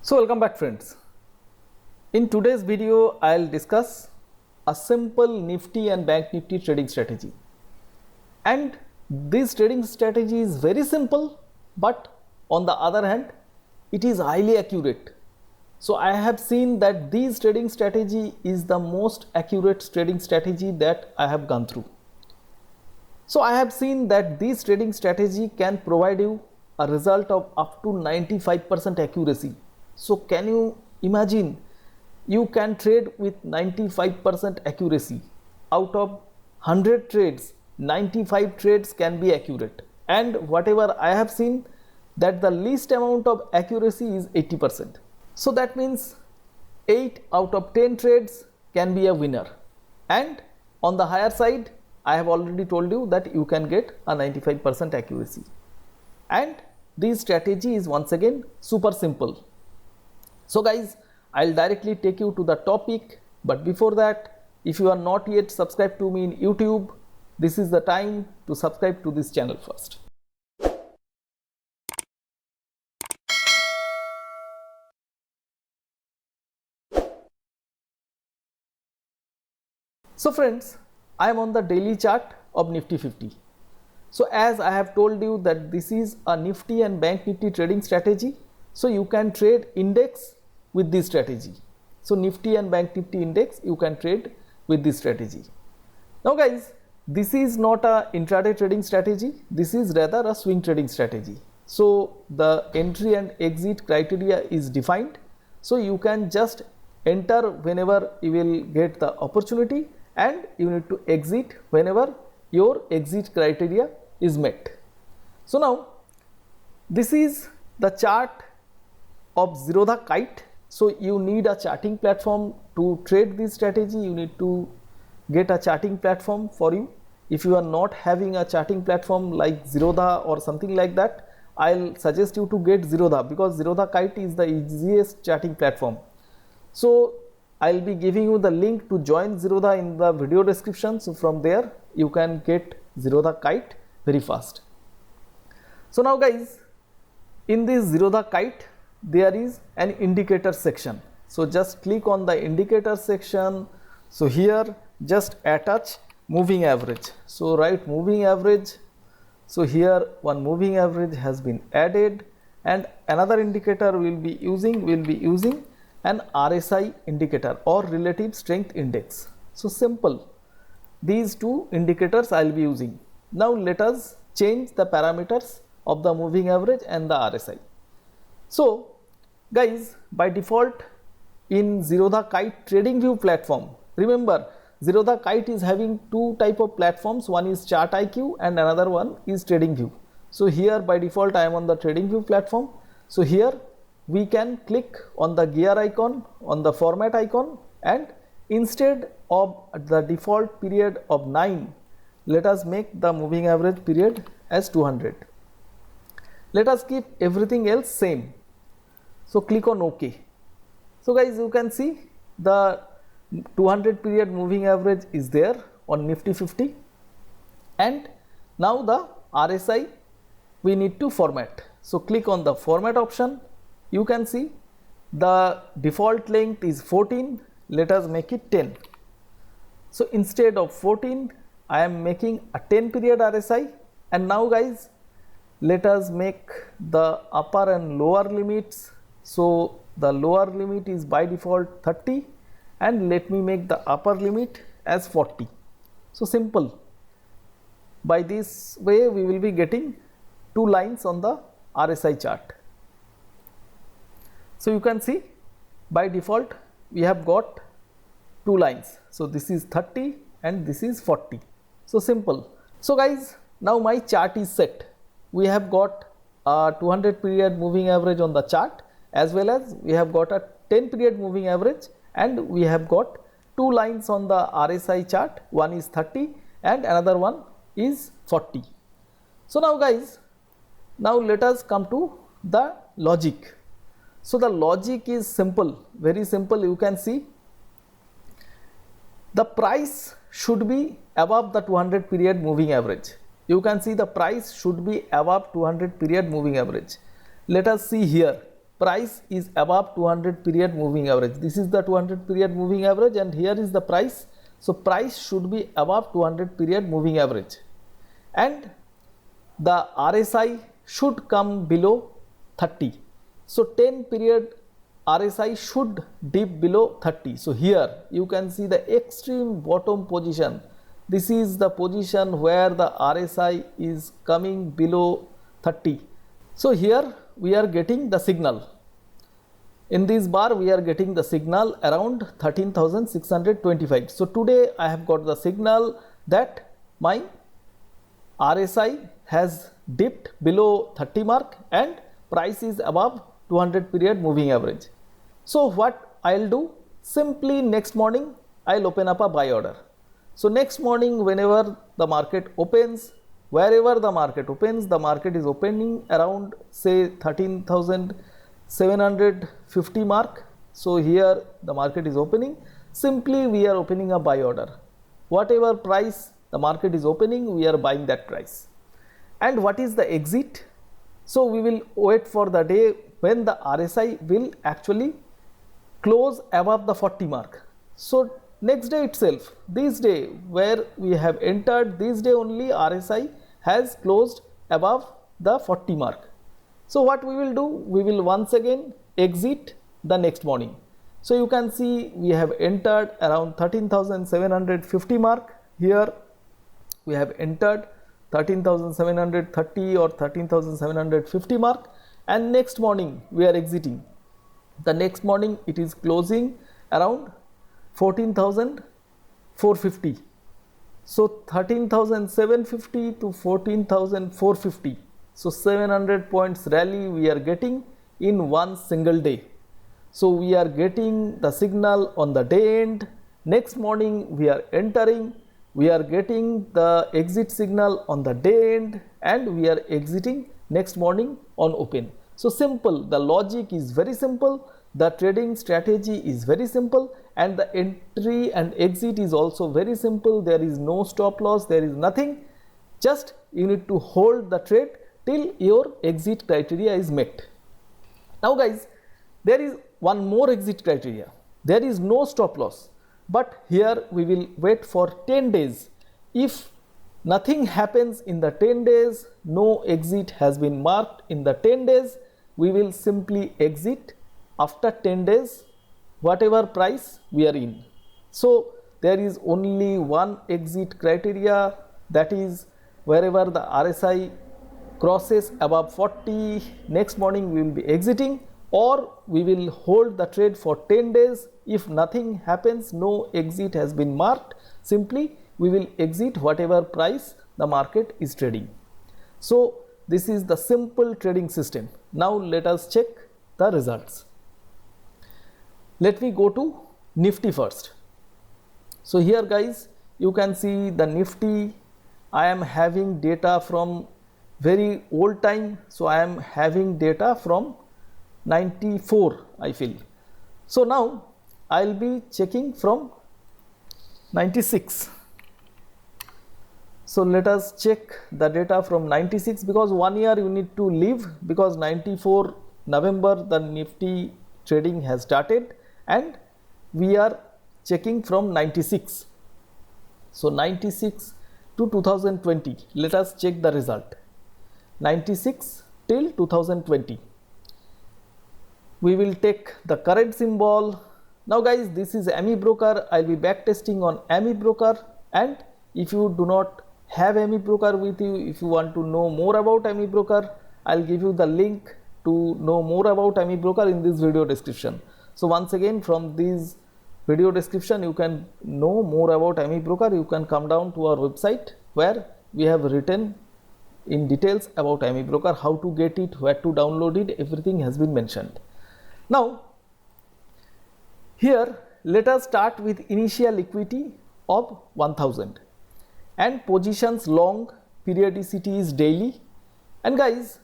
So welcome back friends. In today's video I'll discuss a simple Nifty and Bank Nifty trading strategy. And this trading strategy is very simple, but on the other hand it is highly accurate. So I have seen that this trading strategy is the most accurate trading strategy that I have gone through. So I have seen that this trading strategy can provide you a result of up to 95% accuracy. So can you imagine, you can trade with 95% accuracy. Out of 100 trades, 95 trades can be accurate. And whatever I have seen, that the least amount of accuracy is 80%. So that means 8 out of 10 trades can be a winner. And on the higher side, I have already told you that you can get a 95% accuracy. And this strategy is once again super simple. So guys, I'll directly take you to the topic, but before that, if you are not yet subscribed to me in YouTube, this is the time to subscribe to this channel first. So friends, I am on the daily chart of Nifty 50. So as I have told you that this is a Nifty and Bank Nifty trading strategy, so you can trade index with this strategy. So Nifty and Bank Nifty index you can trade with this strategy. Now guys, this is not a intraday trading strategy, this is rather a swing trading strategy. So the entry and exit criteria is defined, so you can just enter whenever you will get the opportunity, and you need to exit whenever your exit criteria is met. So now this is the chart of Zerodha Kite. So you need a charting platform to trade this strategy. You need to get a charting platform for you. If you are not having a charting platform like Zerodha or something like that, I'll suggest you to get Zerodha, because Zerodha Kite is the easiest charting platform. So I'll be giving you the link to join Zerodha in the video description. So from there you can get Zerodha Kite very fast. So now guys, in this Zerodha Kite there is an indicator section. So just click on the indicator section. So here just attach moving average. So write moving average. So here one moving average has been added, and another indicator will be using an RSI indicator or relative strength index. So simple, these two indicators I will be using. Now let us change the parameters of the moving average and the RSI. So guys, by default in Zerodha Kite trading view platform, remember Zerodha Kite is having two type of platforms, one is chart IQ and another one is trading view. So here by default I am on the trading view platform. So here we can click on the gear icon, on the format icon, and instead of the default period of 9, let us make the moving average period as 200. Let us keep everything else same. So click on OK. So guys, you can see the 200 period moving average is there on Nifty 50, and now the RSI we need to format. So click on the format option. You can see the default length is 14, let us make it 10. So instead of 14 I am making a 10 period RSI, and now guys let us make the upper and lower limits. So the lower limit is by default 30, and let me make the upper limit as 40. So simple. By this way we will be getting two lines on the RSI chart. So you can see by default we have got two lines. So this is 30 and this is 40. So simple. So guys, now my chart is set. We have got a 200 period moving average on the chart, as well as we have got a 10 period moving average, and we have got two lines on the RSI chart. One is 30 and another one is 40. So now guys, now let us come to the logic. So the logic is simple, very simple. You can see the price should be above the 200 period moving average. You can see the price should be above 200 period moving average. Let us see here. price is above 200 period moving average. This is the 200 period moving average and here is the price. So price should be above 200 period moving average and the RSI should come below 30. So 10 period RSI should dip below 30. So here you can see the extreme bottom position. This is the position where the RSI is coming below 30. So here we are getting the signal. In this bar we are getting the signal around 13,625. So today I have got the signal that my RSI has dipped below 30 mark and price is above 200 period moving average. So what I'll do, simply next morning I'll open up a buy order. So next morning whenever the market opens, wherever the market opens, the market is opening around say 13,750 mark. So here the market is opening, simply we are opening a buy order. Whatever price the market is opening, we are buying that price. And what is the exit? So we will wait for the day when the RSI will actually close above the 40 mark. So next day itself, this day where we have entered, this day only RSI has closed above the 40 mark. So what we will do, we will once again exit the next morning. So you can see we have entered around 13,750 mark. Here we have entered 13,730 or 13,750 mark and next morning we are exiting. The next morning it is closing around 14,450. So 13,750 to 14,450. So 700 points rally we are getting in one single day. So we are getting the signal on the day end. Next morning we are entering. We are getting the exit signal on the day end and we are exiting next morning on open. So simple, the logic is very simple, the trading strategy is very simple and the entry and exit is also very simple. There is no stop loss, there is nothing, just you need to hold the trade till your exit criteria is met. Now guys, there is one more exit criteria, there is no stop loss, but here we will wait for 10 days. If nothing happens in the 10 days, no exit has been marked in the 10 days, we will simply exit after 10 days whatever price we are in. So there is only one exit criteria, that is wherever the RSI crosses above 40, next morning we will be exiting or we will hold the trade for 10 days. If nothing happens, no exit has been marked, simply we will exit whatever price the market is trading. So this is the simple trading system. Now let us check the results. Let me go to Nifty first. So here guys, you can see the Nifty, I am having data from very old time. So I am having data from 94 I feel. So now I will be checking from 96. So let us check the data from 96 because 1 year you need to leave, because 94 November the Nifty trading has started and we are checking from 96. So 96 to 2020, let us check the result. 96 till 2020. We will take the current symbol. Now guys, this is AmiBroker. I will be back testing on AmiBroker, and if you do not have AmiBroker with you, if you want to know more about AmiBroker, I will give you the link to know more about AmiBroker in this video description. So once again, from this video description you can know more about AmiBroker. You can come down to our website where we have written in details about AmiBroker, how to get it, where to download it, everything has been mentioned. Now here let us start with initial equity of 1000 and positions long, periodicity is daily, and guys,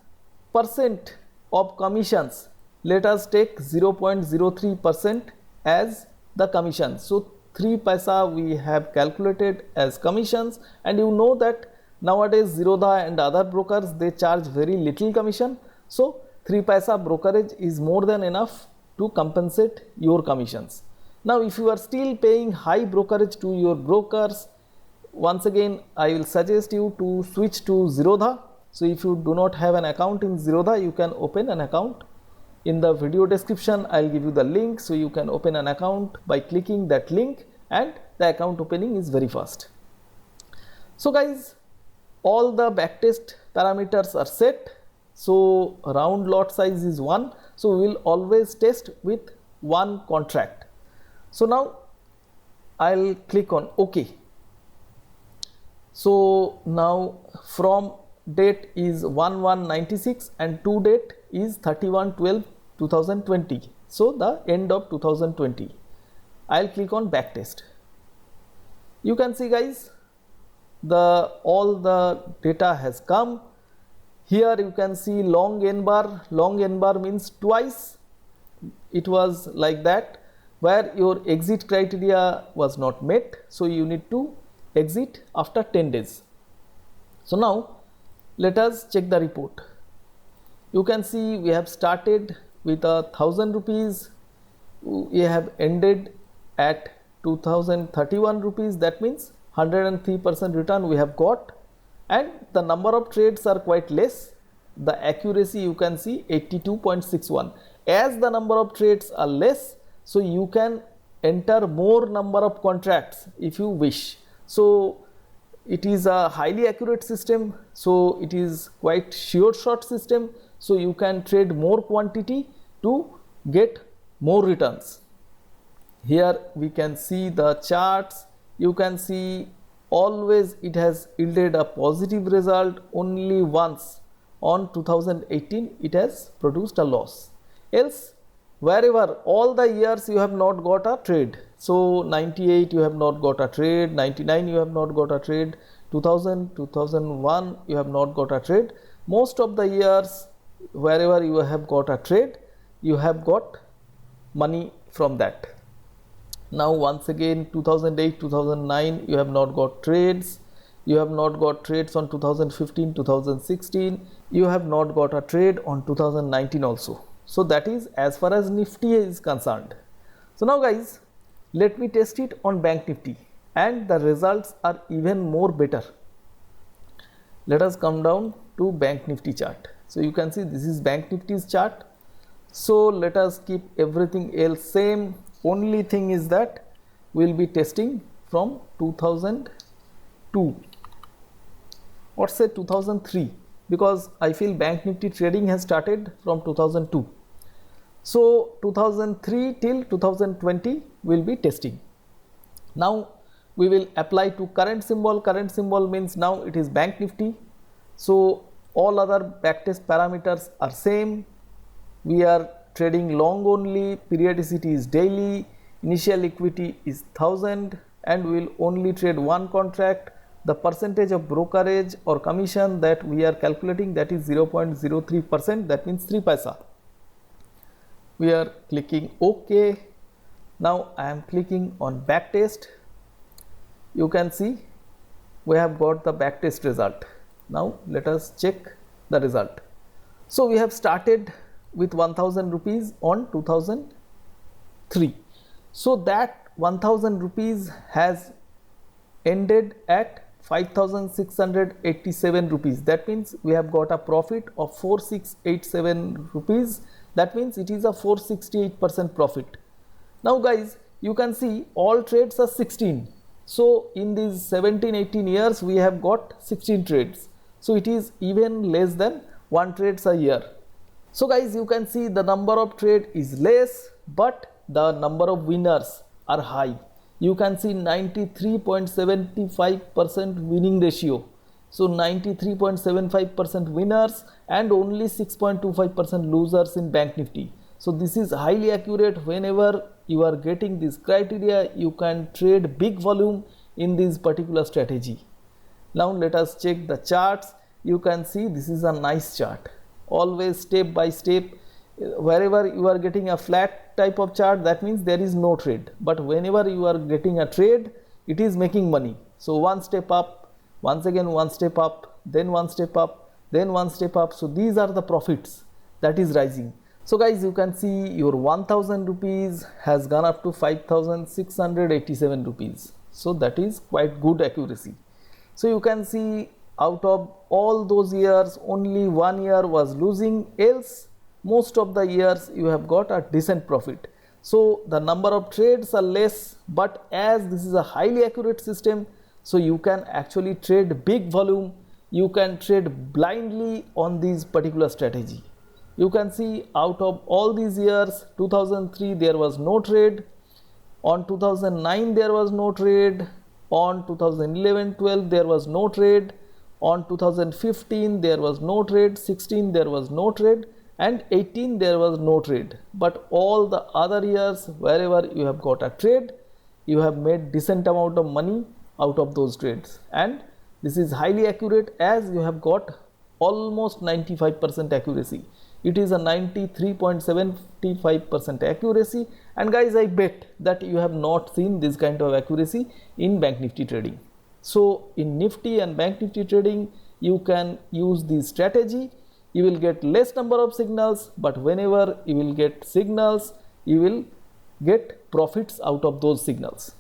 percent of commissions, let us take 0.03% as the commission. So 3 paisa we have calculated as commissions, and you know that nowadays Zerodha and other brokers, they charge very little commission. So 3 paisa brokerage is more than enough to compensate your commissions. Now if you are still paying high brokerage to your brokers, once again I will suggest you to switch to Zerodha. So if you do not have an account in Zerodha, you can open an account. In the video description I will give you the link, so you can open an account by clicking that link, and the account opening is very fast. So guys, all the backtest parameters are set. So round lot size is 1, so we will always test with one contract. So now I will click on OK. So now from date is 1196 and to date is 31/12/2020, so the end of 2020. I will click on backtest. You can see guys, all the data has come. Here you can see long N bar. Long N bar means twice it was like that, where your exit criteria was not met, so you need to exit after 10 days. So now let us check the report. You can see we have started with 1,000 rupees, we have ended at 2,031 rupees, that means 103% return we have got, and the number of trades are quite less. The accuracy you can see 82.61. As the number of trades are less, so you can enter more number of contracts if you wish. So it is a highly accurate system, so it is quite sure shot system, so you can trade more quantity to get more returns. Here we can see the charts. You can see always it has yielded a positive result. Only once on 2018 it has produced a loss. Else wherever all the years you have not got a trade. So 98 you have not got a trade, 99 you have not got a trade, 2000, 2001 you have not got a trade. Most of the years wherever you have got a trade, you have got money from that. Now once again 2008, 2009 you have not got trades, you have not got trades on 2015, 2016, you have not got a trade on 2019 also. So that is as far as Nifty is concerned. So now guys, let me test it on Bank Nifty, and the results are even more better. Let us come down to Bank Nifty chart. So you can see this is Bank Nifty's chart. So let us keep everything else same. Only thing is that we will be testing from 2002 or say 2003, because I feel Bank Nifty trading has started from 2002. So 2003 till 2020 we will be testing. Now we will apply to current symbol. Current symbol means now it is Bank Nifty. So all other backtest parameters are same. We are trading long only, periodicity is daily, initial equity is 1000, and we will only trade one contract. The percentage of brokerage or commission that we are calculating, that is 0.03%, that means 3 paisa. We are clicking OK. Now I am clicking on backtest. You can see we have got the backtest result. Now let us check the result. So we have started with 1000 rupees on 2003. So that 1000 rupees has ended at 5687 rupees. That means we have got a profit of 4687 rupees. That means it is a 468% profit. Now guys, you can see all trades are 16. So in these 17-18 years we have got 16 trades. So it is even less than 1 trades a year. So guys, you can see the number of trade is less, but the number of winners are high. You can see 93.75% winning ratio. So 93.75% winners and only 6.25% losers in Bank Nifty. So this is highly accurate. Whenever you are getting this criteria, you can trade big volume in this particular strategy. Now let us check the charts. You can see this is a nice chart. Always step by step. Wherever you are getting a flat type of chart, that means there is no trade. But whenever you are getting a trade, it is making money. So one step up, once again one step up, then one step up, then one step up. So these are the profits. that is rising. So guys, you can see your 1000 rupees has gone up to 5687 rupees. So that is quite good accuracy. So you can see out of all those years, only 1 year was losing, else most of the years you have got a decent profit. So the number of trades are less, but as this is a highly accurate system, so you can actually trade big volume, you can trade blindly on this particular strategy. You can see out of all these years, 2003 there was no trade, on 2009 there was no trade, on 2011-12 there was no trade, on 2015 there was no trade, 16 there was no trade, and 18 there was no trade. But all the other years, wherever you have got a trade, you have made decent amount of money out of those trades. And this is highly accurate, as you have got almost 95% accuracy. It is a 93.75% accuracy, and guys, I bet that you have not seen this kind of accuracy in Bank Nifty trading. So in Nifty and Bank Nifty trading, you can use this strategy. You will get less number of signals, but whenever you will get signals, you will get profits out of those signals.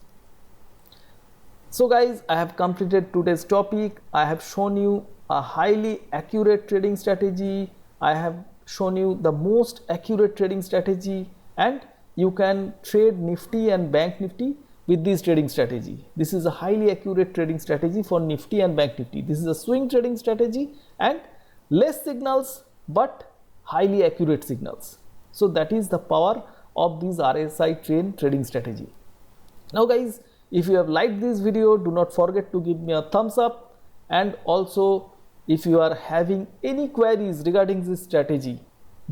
So guys, I have completed today's topic. I have shown you a highly accurate trading strategy. I have shown you the most accurate trading strategy, and you can trade Nifty and Bank Nifty with this trading strategy. This is a highly accurate trading strategy for Nifty and Bank Nifty. This is a swing trading strategy and less signals but highly accurate signals. So that is the power of this RSI train trading strategy. Now guys, if you have liked this video, do not forget to give me a thumbs up, and also if you are having any queries regarding this strategy,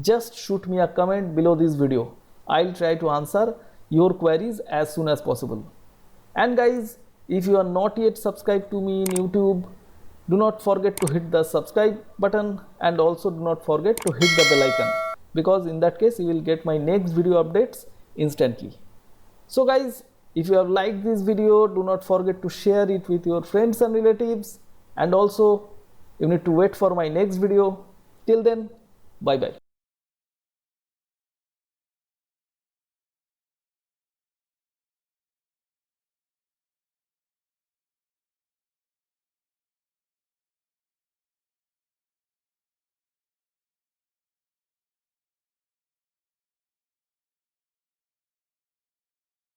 just shoot me a comment below this video. I'll try to answer your queries as soon as possible. And guys, if you are not yet subscribed to me in YouTube, do not forget to hit the subscribe button, and also do not forget to hit the bell icon, because in that case you will get my next video updates instantly. So guys, if you have liked this video, do not forget to share it with your friends and relatives, and also you need to wait for my next video. Till then, bye bye.